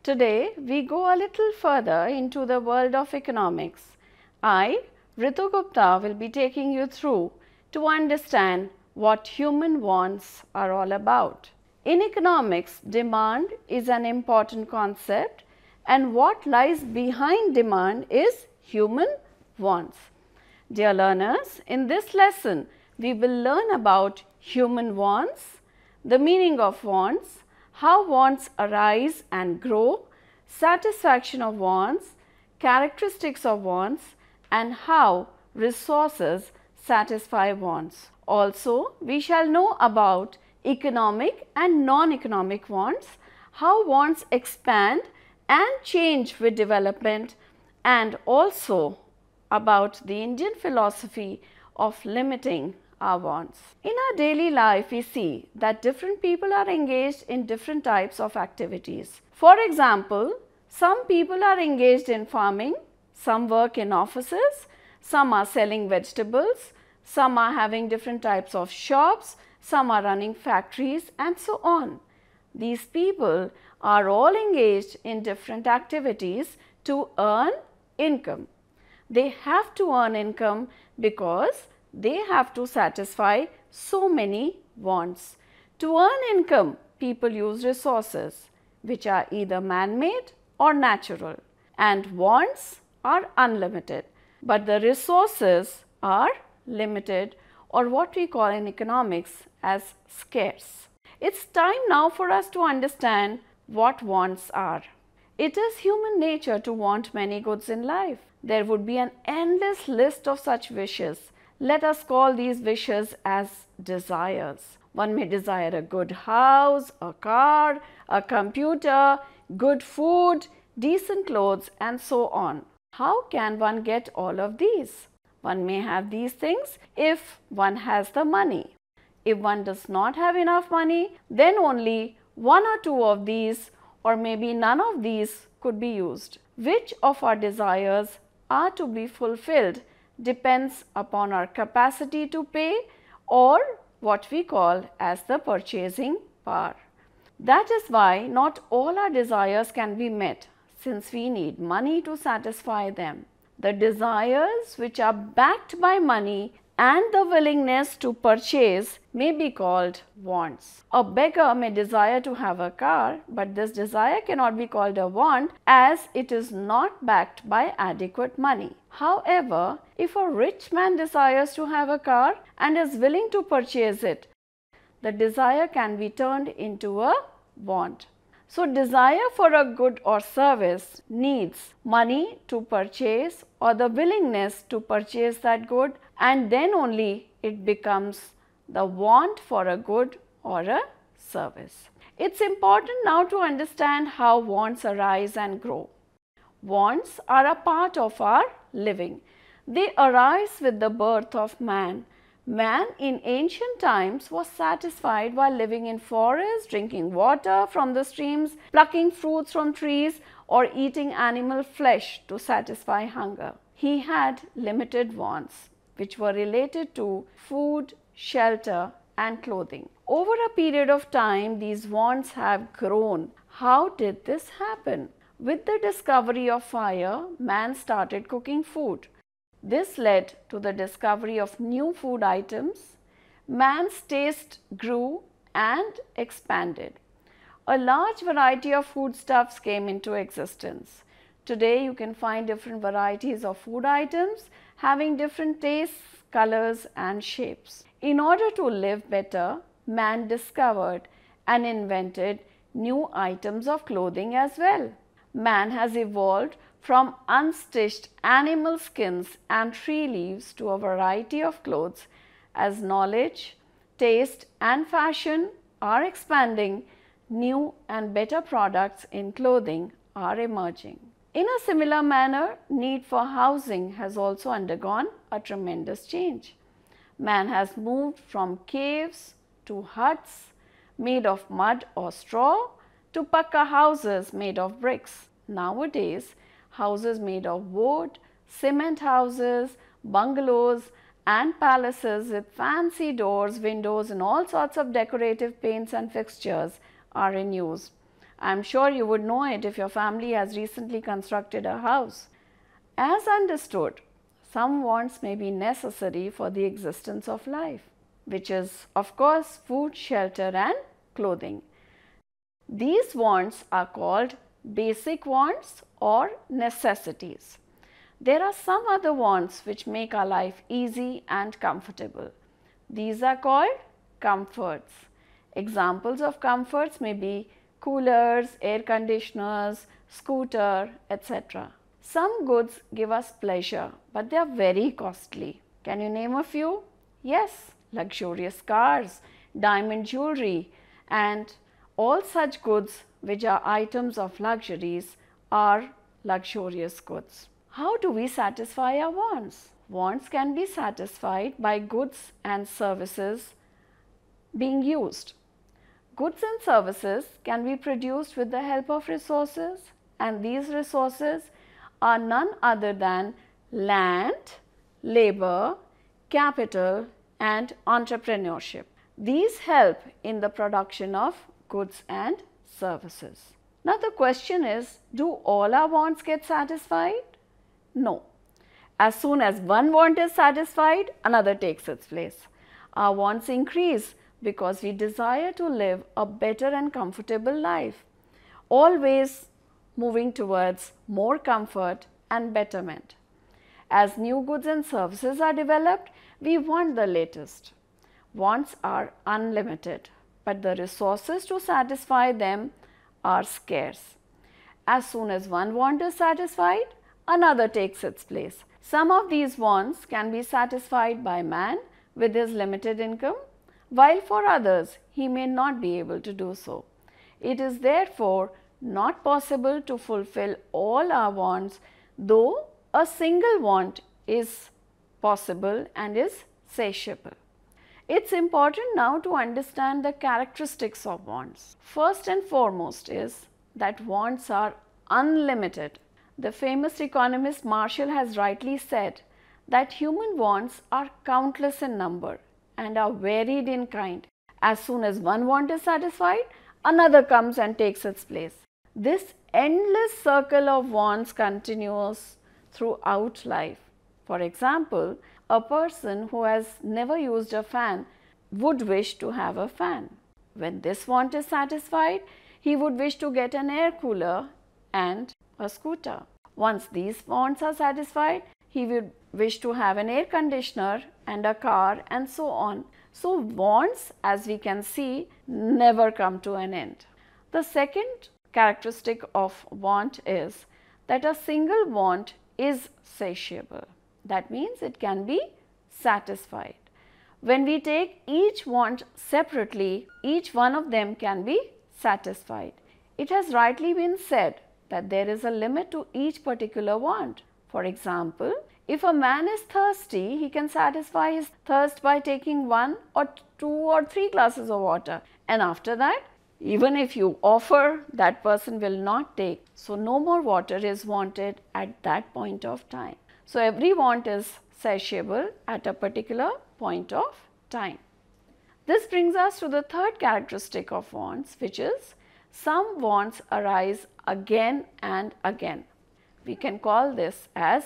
Today, we go a little further into the world of economics. I, Ritu Gupta, will be taking you through to understand what human wants are all about. In economics, demand is an important concept, and what lies behind demand is human wants. Dear learners, in this lesson, we will learn about human wants, the meaning of wants, how wants arise and grow, satisfaction of wants, characteristics of wants, and how resources satisfy wants. Also, we shall know about economic and non-economic wants, how wants expand and change with development, and also about the Indian philosophy of limiting our wants. In our daily life, we see that different people are engaged in different types of activities. For example, some people are engaged in farming, some work in offices, some are selling vegetables, some are having different types of shops, some are running factories, and so on. These people are all engaged in different activities to earn income. They have to earn income because they have to satisfy so many wants. To earn income, people use resources which are either man-made or natural, and wants are unlimited, but the resources are limited, or what we call in economics as scarce. It's time now for us to understand what wants are. It is human nature to want many goods in life. There would be an endless list of such wishes. Let us call these wishes as desires. One may desire a good house, a car, a computer, good food, decent clothes, and so on. How can one get all of these? One may have these things if one has the money. If one does not have enough money, then only one or two of these, or maybe none of these, could be used. Which of our desires are to be fulfilled depends upon our capacity to pay, or what we call as the purchasing power. That is why not all our desires can be met, since we need money to satisfy them. The desires which are backed by money and the willingness to purchase may be called wants. A beggar may desire to have a car, but this desire cannot be called a want as it is not backed by adequate money. However, if a rich man desires to have a car and is willing to purchase it, the desire can be turned into a want. So, desire for a good or service needs money to purchase or the willingness to purchase that good, and then only it becomes the want for a good or a service. It's important now to understand how wants arise and grow. Wants are a part of our living. They arise with the birth of man. Man in ancient times was satisfied while living in forests, drinking water from the streams, plucking fruits from trees, or eating animal flesh to satisfy hunger. He had limited wants, which were related to food, shelter, and clothing. Over a period of time, these wants have grown. How did this happen? With the discovery of fire, man started cooking food. This led to the discovery of new food items. Man's taste grew and expanded. A large variety of foodstuffs came into existence. Today you can find different varieties of food items having different tastes, colors, and shapes. In order to live better, man discovered and invented new items of clothing as well. Man has evolved from unstitched animal skins and tree leaves to a variety of clothes. As knowledge, taste, and fashion are expanding, new and better products in clothing are emerging. In a similar manner, need for housing has also undergone a tremendous change. Man has moved from caves to huts made of mud or straw to pakka houses made of bricks. Nowadays, houses made of wood, cement houses, bungalows, and palaces with fancy doors, windows, and all sorts of decorative paints and fixtures are in use. I'm sure you would know it if your family has recently constructed a house. As understood, some wants may be necessary for the existence of life, which is of course food, shelter and clothing. These wants are called basic wants or necessities. There are some other wants which make our life easy and comfortable. These are called comforts. Examples of comforts may be coolers, air conditioners, scooter, etc. Some goods give us pleasure, but they are very costly. Can you name a few? Yes, luxurious cars, diamond jewelry, and all such goods which are items of luxuries are luxurious goods. How do we satisfy our wants? Wants can be satisfied by goods and services being used. Goods and services can be produced with the help of resources, and these resources are none other than land, labor, capital and entrepreneurship. These help in the production of goods and services. Now the question is, do all our wants get satisfied? No. As soon as one want is satisfied, another takes its place. Our wants increase because we desire to live a better and comfortable life, always moving towards more comfort and betterment. As new goods and services are developed, we want the latest. Wants are unlimited, but the resources to satisfy them are scarce. As soon as one want is satisfied, another takes its place. Some of these wants can be satisfied by man with his limited income, while for others he may not be able to do so. It is therefore not possible to fulfill all our wants, though a single want is possible and is satiable. It's important now to understand the characteristics of wants. First and foremost is that wants are unlimited. The famous economist Marshall has rightly said that human wants are countless in number and are varied in kind. As soon as one want is satisfied, another comes and takes its place. This endless circle of wants continues throughout life. For example, a person who has never used a fan would wish to have a fan. When this want is satisfied, he would wish to get an air cooler and a scooter. Once these wants are satisfied, he would wish to have an air conditioner and a car and so on. So wants, as we can see, never come to an end. The second characteristic of want is that a single want is satiable. That means it can be satisfied. When we take each want separately, each one of them can be satisfied. It has rightly been said that there is a limit to each particular want. For example, if a man is thirsty, he can satisfy his thirst by taking 1 or 2 or 3 glasses of water, and after that, even if you offer, that person will not take. So no more water is wanted at that point of time. So every want is satiable at a particular point of time. This brings us to the third characteristic of wants, which is some wants arise again and again. We can call this as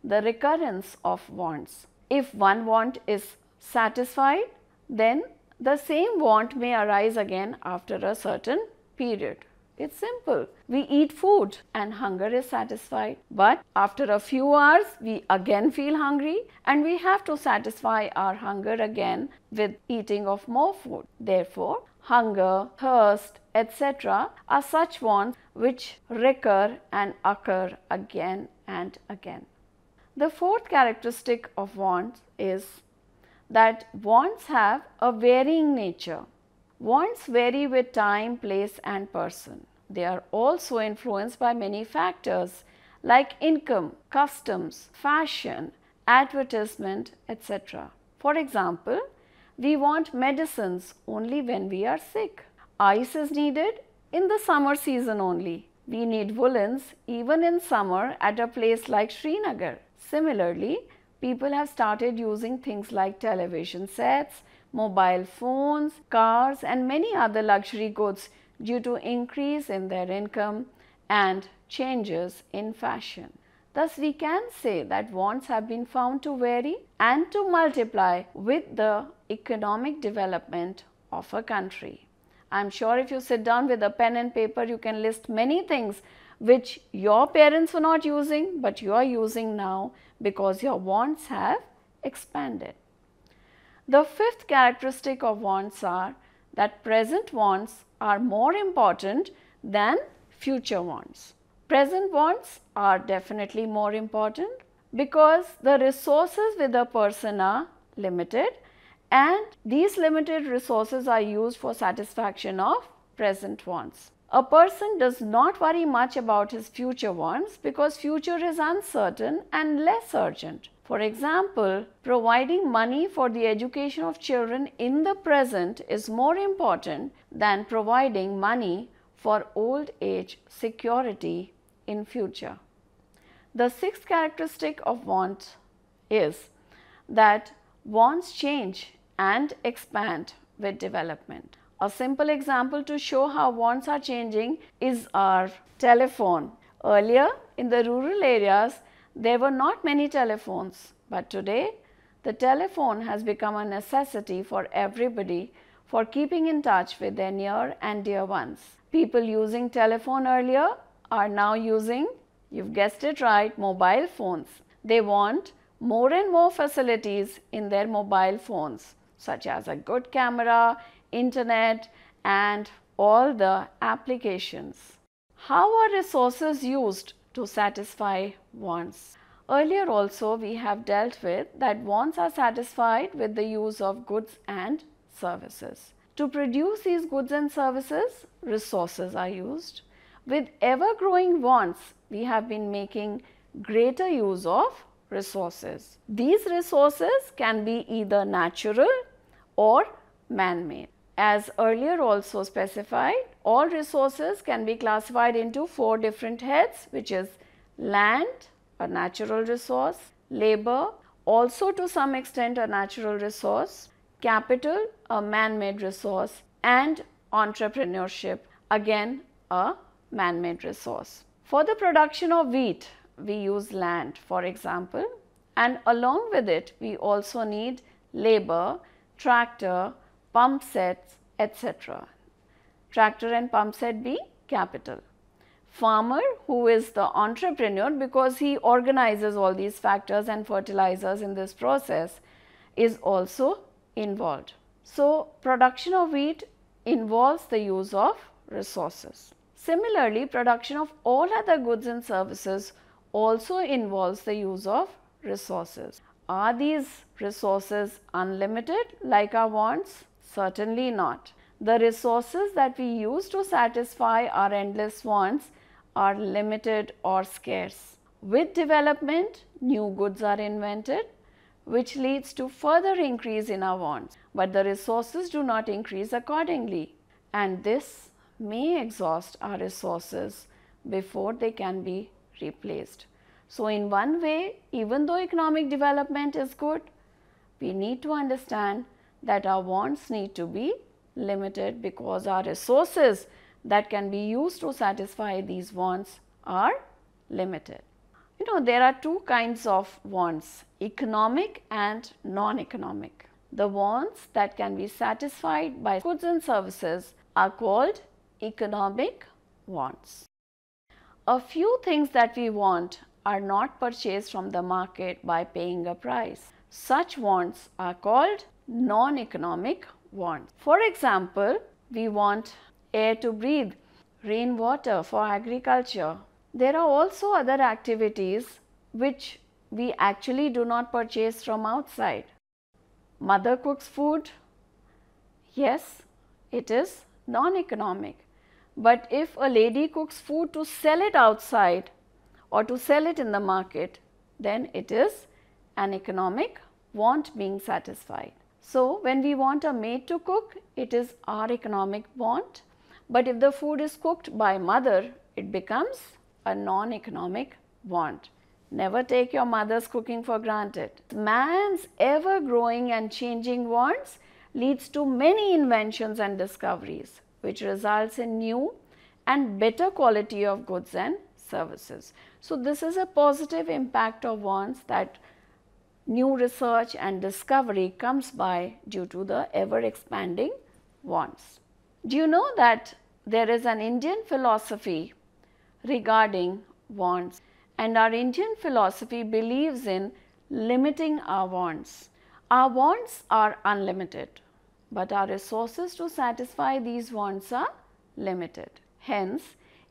the recurrence of wants. If one want is satisfied, then the same want may arise again after a certain period. It's simple. We eat food and hunger is satisfied, but after a few hours we again feel hungry and we have to satisfy our hunger again with eating of more food. Therefore, hunger, thirst, etc. are such wants which recur and occur again and again. The fourth characteristic of wants is that wants have a varying nature. Wants vary with time, place and person. They are also influenced by many factors like income, customs, fashion, advertisement, etc. For example, we want medicines only when we are sick. Ice is needed in the summer season only. We need woolens even in summer at a place like Srinagar. Similarly, people have started using things like television sets, mobile phones, cars and many other luxury goods due to increase in their income and changes in fashion. Thus, we can say that wants have been found to vary and to multiply with the economic development of a country. I am sure if you sit down with a pen and paper, you can list many things which your parents were not using, but you are using now because your wants have expanded. The fifth characteristic of wants are that present wants are more important than future wants. Present wants are definitely more important because the resources with a person are limited, and these limited resources are used for satisfaction of present wants. A person does not worry much about his future wants because future is uncertain and less urgent. For example, providing money for the education of children in the present is more important than providing money for old age security in future. The sixth characteristic of want is that wants change and expand with development. A simple example to show how wants are changing is our telephone. Earlier in the rural areas, there were not many telephones, but today the telephone has become a necessity for everybody for keeping in touch with their near and dear ones. People using telephone earlier are now using, you've guessed it right, mobile phones. They want more and more facilities in their mobile phones, such as a good camera, internet, and all the applications. How are resources used to satisfy wants? Earlier also we have dealt with that wants are satisfied with the use of goods and services. To produce these goods and services, resources are used. With ever-growing wants, we have been making greater use of resources. These resources can be either natural or man-made. As earlier also specified, all resources can be classified into 4 different heads, which is land, a natural resource, labor, also to some extent a natural resource, capital, a man-made resource, and entrepreneurship, again a man-made resource. For the production of wheat, we use land, for example, and along with it, we also need labor, tractor, pump sets, etc. Tractor and pump set be capital. Farmer, who is the entrepreneur because he organizes all these factors and fertilizers in this process, is also involved. So, production of wheat involves the use of resources. Similarly, production of all other goods and services also involves the use of resources. Are these resources unlimited like our wants? Certainly not. The resources that we use to satisfy our endless wants are limited or scarce. With development, new goods are invented, which leads to further increase in our wants, but the resources do not increase accordingly, and this may exhaust our resources before they can be replaced. So, in one way, even though economic development is good, we need to understand that our wants need to be limited because our resources that can be used to satisfy these wants are limited. You know, there are 2 kinds of wants, economic and non-economic. The wants that can be satisfied by goods and services are called economic wants. A few things that we want are not purchased from the market by paying a price. Such wants are called non-economic wants. For example, we want air to breathe, rainwater for agriculture. There are also other activities which we actually do not purchase from outside. Mother cooks food, yes, it is non-economic. But if a lady cooks food to sell it outside or to sell it in the market, then it is an economic want being satisfied. So, when we want a maid to cook, it is our economic want, but if the food is cooked by mother, it becomes a non-economic want. Never take your mother's cooking for granted. Man's ever growing and changing wants leads to many inventions and discoveries. which results in new and better quality of goods and services. So, this is a positive impact of wants, that new research and discovery comes by due to the ever expanding wants. Do you know that there is an Indian philosophy regarding wants, and our Indian philosophy believes in limiting our wants. Our wants are unlimited, but our resources to satisfy these wants are limited. Hence,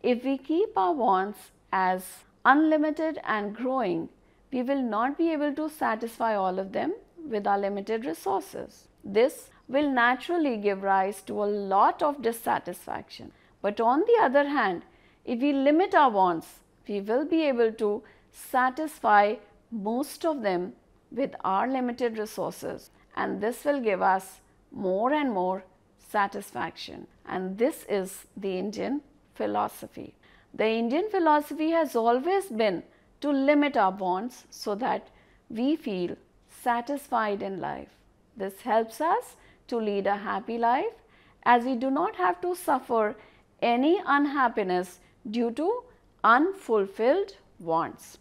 if we keep our wants as unlimited and growing, we will not be able to satisfy all of them with our limited resources. This will naturally give rise to a lot of dissatisfaction. But on the other hand, if we limit our wants, we will be able to satisfy most of them with our limited resources, and this will give us more and more satisfaction. And this is the Indian philosophy. The Indian philosophy has always been to limit our wants so that we feel satisfied in life. This helps us to lead a happy life, as we do not have to suffer any unhappiness due to unfulfilled wants.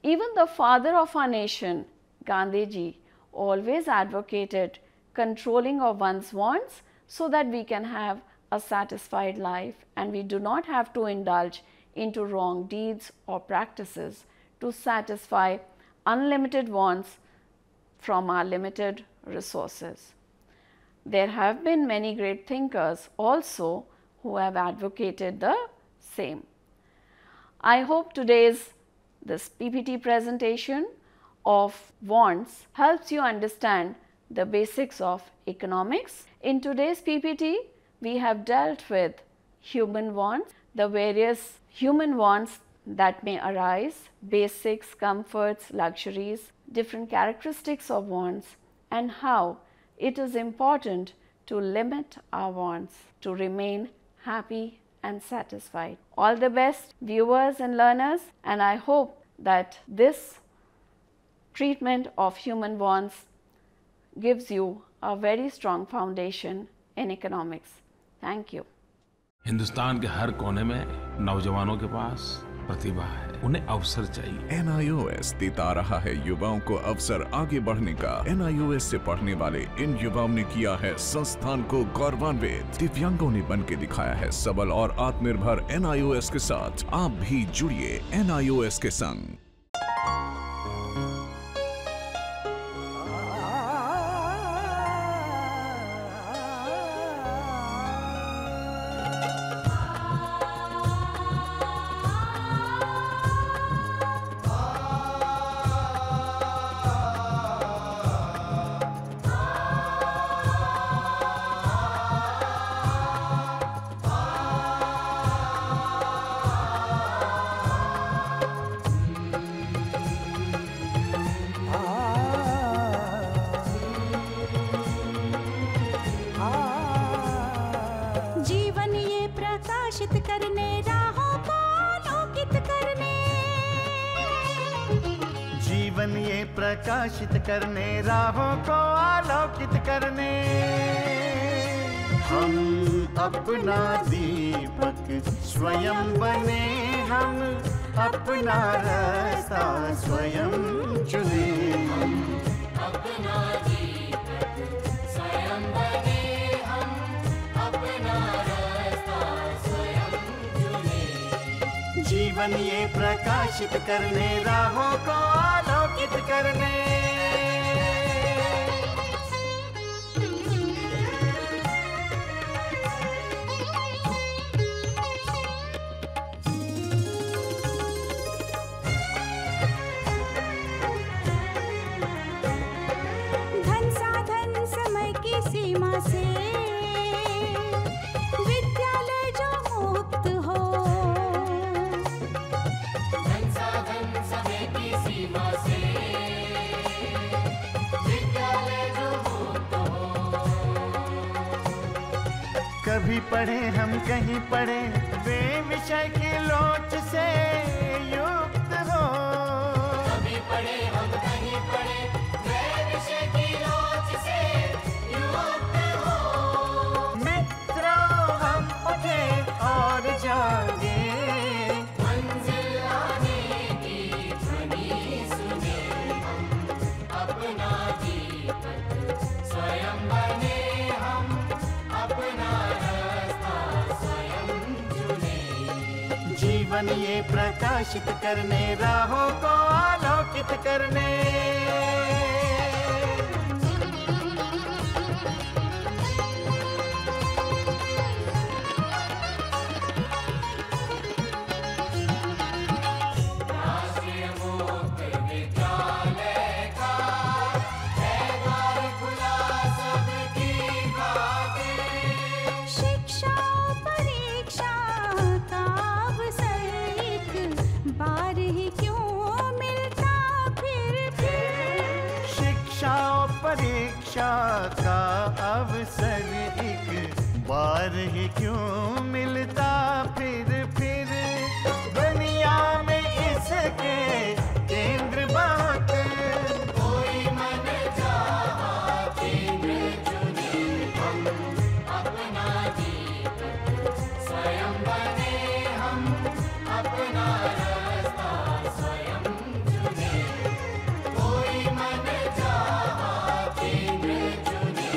Even the father of our nation, Gandhiji, always advocated controlling of one's wants so that we can have a satisfied life and we do not have to indulge into wrong deeds or practices to satisfy unlimited wants from our limited resources. There have been many great thinkers also who have advocated the same. I hope this PPT presentation of wants helps you understand the basics of economics. In today's PPT, we have dealt with human wants, the various human wants that may arise, basics, comforts, luxuries, different characteristics of wants, and how it is important to limit our wants to remain happy and satisfied. All the best, viewers and learners, and I hope that this treatment of human wants gives you a very strong foundation in economics. Thank you. Hindustan के हर कोने में नौजवानों के पास प्रतिभा है, उन्हें अवसर चाहिए। NIOS देता रहा है युवाओं को अवसर आगे बढ़ने का। NIOS से पढ़ने वाले इन युवाओं ने किया है संस्थान को गौरवान्वित। दिव्यांगों ने बन के दिखाया है सबल और आत्मनिर्भर। NIOS के साथ आप भी जुड़िए NIOS के संग। जीवन ये प्रकाशित करने, राहों को आलोकित करने, हम अपना दीपक स्वयं बने, हम अपना रास्ता स्वयं चुने। हम अपना दीपक स्वयं बने, हम अपना रास्ता स्वयं चुने। जीवन ये प्रकाशित करने, राहों को आलोकित करने। धन साधन समय की सीमा से विद्यालय जो मुक्त हो, धन साधन समय की सीमा से विद्यालय जो मुक्त हो। कभी पढ़े हम कहीं पढ़े, वे विषय की लोच से युक्त हो। कभी पढ़े हम कहीं पढ़े, वे विषय की लोच से युक्त हो। मित्रों जीवन ये प्रकाशित करने, राहों को आलोकित करने। शिक्षा परीक्षा का अवसर एक बार ही क्यों मिलता फिर। शिक्षा और परीक्षा का अवसर एक बार ही क्यों मिलता फिर। दुनिया में इसके केंद्र बहुत, कोई मन चाहा केंद्र चुने, हम अपना दीपक स्वयं बने, हम अपना रास्ता स्वयं चुने। कोई मन चाहा केंद्र चुने,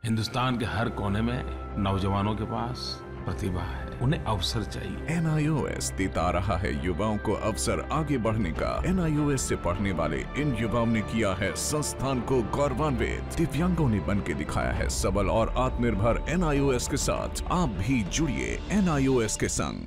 हिंदुस्तान के हर कोने में नौजवानों के पास प्रतिभा है, उन्हें अवसर चाहिए। NIOS देता रहा है युवाओं को अवसर आगे बढ़ने का। NIOS से पढ़ने वाले इन युवाओं ने किया है संस्थान को गौरवान्वित। दिव्यांगों ने बन के दिखाया है सबल और आत्मनिर्भर। NIOS के साथ आप भी जुड़िए NIOS के संग।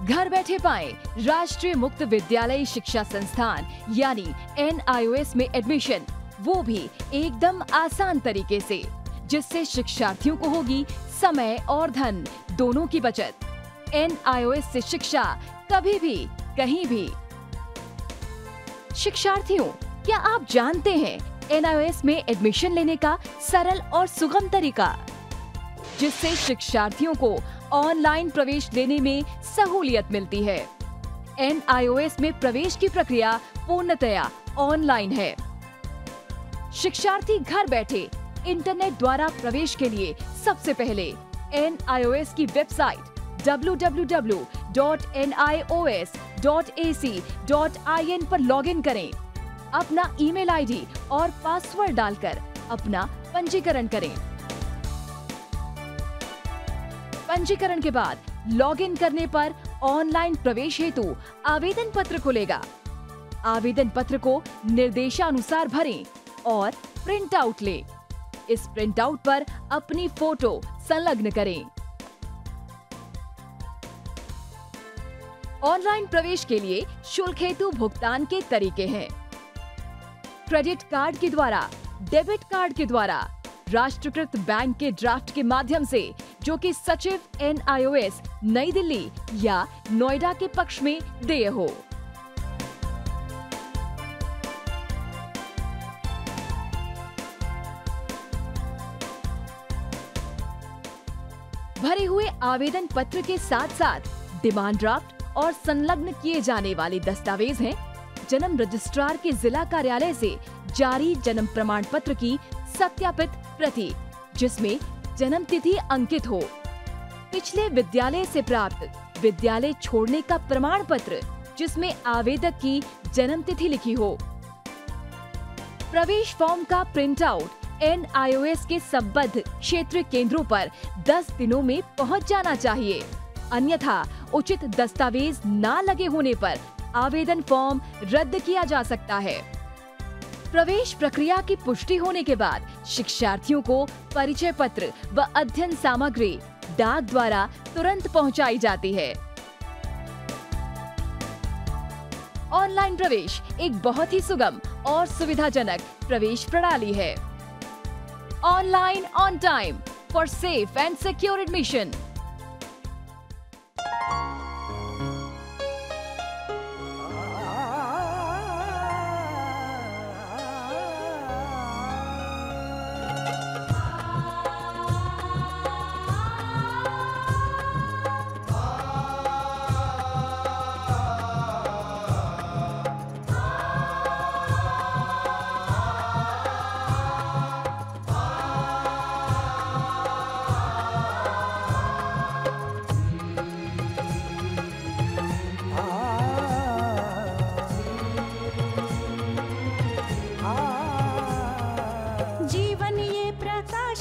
घर बैठे पाएं राष्ट्रीय मुक्त विद्यालय शिक्षा संस्थान यानी NIOS में एडमिशन, वो भी एकदम आसान तरीके से, जिससे शिक्षार्थियों को होगी समय और धन दोनों की बचत। NIOS से शिक्षा कभी भी कहीं भी। शिक्षार्थियों, क्या आप जानते हैं NIOS में एडमिशन लेने का सरल और सुगम तरीका, जिससे शिक्षार्थियों को ऑनलाइन प्रवेश लेने में सहूलियत मिलती है। NIOS में प्रवेश की प्रक्रिया पूर्णतया ऑनलाइन है। शिक्षार्थी घर बैठे इंटरनेट द्वारा प्रवेश के लिए सबसे पहले NIOS की वेबसाइट www.nios.ac.in पर लॉगिन करें। अपना ईमेल आईडी और पासवर्ड डालकर अपना पंजीकरण करें। पंजीकरण के बाद लॉगिन करने पर ऑनलाइन प्रवेश हेतु आवेदन पत्र खुलेगा। आवेदन पत्र को निर्देशानुसार भरें और प्रिंट आउट लें। इस प्रिंट आउट पर अपनी फोटो संलग्न करें। ऑनलाइन प्रवेश के लिए शुल्क हेतु भुगतान के तरीके हैं: क्रेडिट कार्ड के द्वारा, डेबिट कार्ड के द्वारा, राष्ट्रीयकृत बैंक के ड्राफ्ट के माध्यम से, जो कि सचिव NIOS नई दिल्ली या नोएडा के पक्ष में देय हो। भरे हुए आवेदन पत्र के साथ साथ डिमांड ड्राफ्ट और संलग्न किए जाने वाले दस्तावेज हैं: जन्म रजिस्ट्रार के जिला कार्यालय से जारी जन्म प्रमाण पत्र की सत्यापित प्रति, जिसमें जन्म तिथि अंकित हो, पिछले विद्यालय से प्राप्त विद्यालय छोड़ने का प्रमाण पत्र, जिसमें आवेदक की जन्म तिथि लिखी हो। प्रवेश फॉर्म का प्रिंट आउट NIOS के संबद्ध क्षेत्रीय केंद्रों पर 10 दिनों में पहुंच जाना चाहिए, अन्यथा उचित दस्तावेज न लगे होने पर आवेदन फॉर्म रद्द किया जा सकता है। प्रवेश प्रक्रिया की पुष्टि होने के बाद शिक्षार्थियों को परिचय पत्र व अध्ययन सामग्री डाक द्वारा तुरंत पहुंचाई जाती है। ऑनलाइन प्रवेश एक बहुत ही सुगम और सुविधाजनक प्रवेश प्रणाली है। Online on time for safe and secure admission.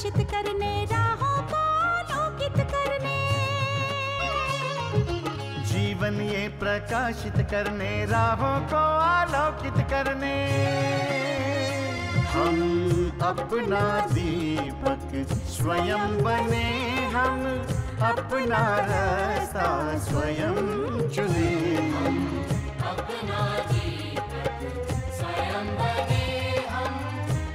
प्रकाशित करने, राहों को आलोकित करने। जीवन ये प्रकाशित करने, राहों को आलोकित करने। हम अपना दीपक स्वयं बने, हम अपना रास्ता स्वयं चुने। अपना दीपक स्वयं बने, हम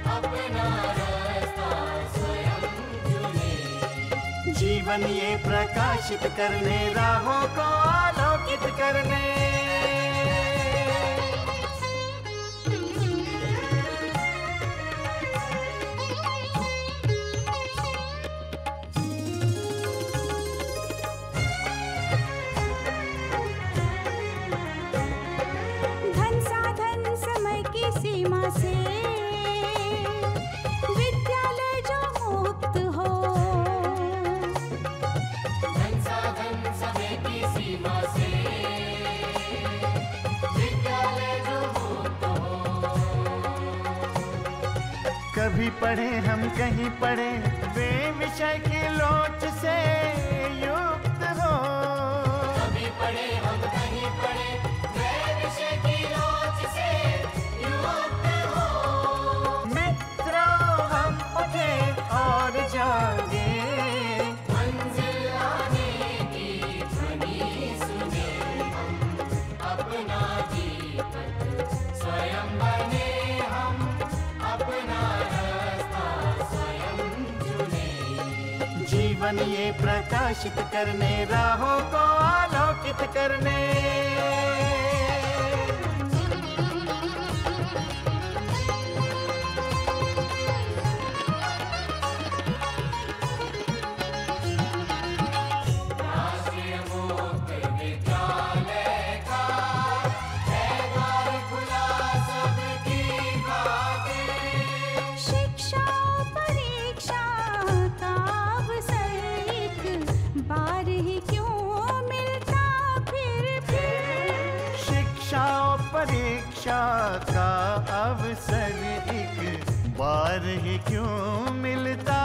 अपना रास्ता स्वयं चुने। जीवन ये प्रकाशित करने, राहों को आलोकित करने। सीमा से विद्यालय जो मुक्त हो, धन साधन समय की सीमा से विद्यालय जो मुक्त हो। कभी पढ़े हम कहीं पढ़े, वे विषय की लोच से युक्त हो। कभी पढ़े हम कहीं पढ़े, वे विषय की लोच से और जागे, मंजिल आने की ध्वनि सुने। हम अपना दीपक स्वयं बने, हम अपना रास्ता स्वयं चुने। जीवन ये प्रकाशित करने, राहों को आलोकित करने। परीक्षा का अवसर एक बार ही क्यों मिलता